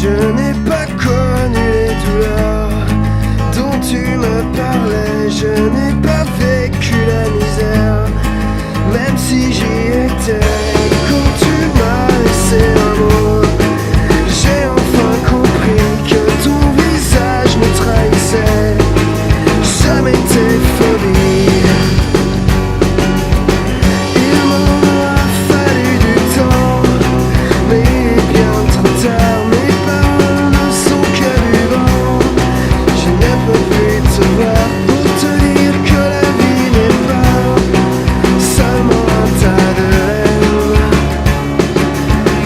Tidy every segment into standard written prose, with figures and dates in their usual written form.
Je n'ai pas connu les douleurs dont tu me parlais. Je n'ai pas vécu la misère, même si j'y étais. Quand tu m'as laissé un mot, j'ai enfin compris que ton visage me trahissait. Jamais tes phobies. Il m'en a fallu du temps, mais il est bien trop tard. Mes paroles ne sont que du vent. Je ne peux plus te voir pour te dire que la vie n'est pas seulement un tas de haine,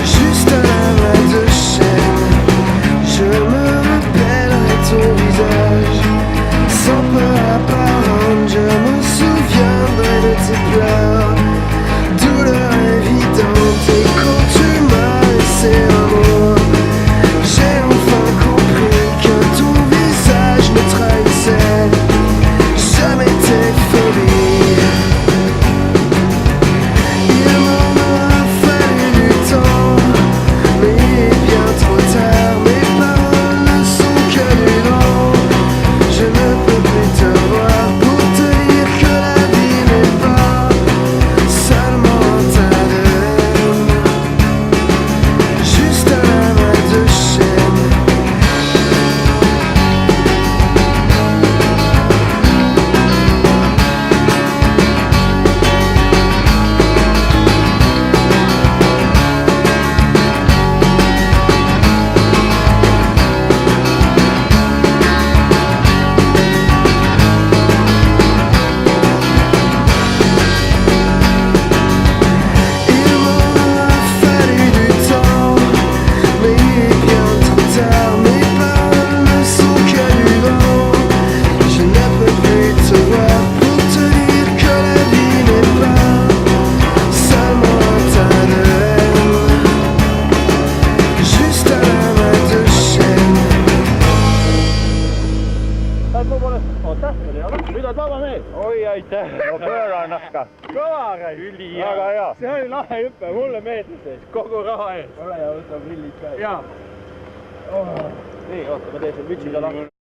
juste un amas de chaînes. Je me rappellerai ton visage sans peur apparente. Je me souviendrai de tes pleurs, douleur évidente. Et quand tu m'as laissé un mot, j'ai enfin compris que ton visage me trahissait. Jamais tes phobies. Il m'en a fallu du temps, mais il est bien trop tard. Mes paroles ne sont que du vent. Je ne peux plus te voir pour te dire que la vie n'est pas seulement un tas de haine, juste un amas de chaînes. Il m'en a fallu du temps, mais il est bien trop tard. Mes paroles ne sont que du vent. Je ne peux plus te voir pour te dire que la vie n'est pas seulement un tas de haine, juste un amas de chaînes. On tähti oli, aga mida tavamees? Oi aitäh, no pöörannahka. Kõva käis. Ülihea. Väga hea. See oli lahe hüpe, mulle meeldis see, kogu raha ees. Ole ja võta prillid ka. Jaa. Nii, oota, ma teen selle mütsi ka lahti.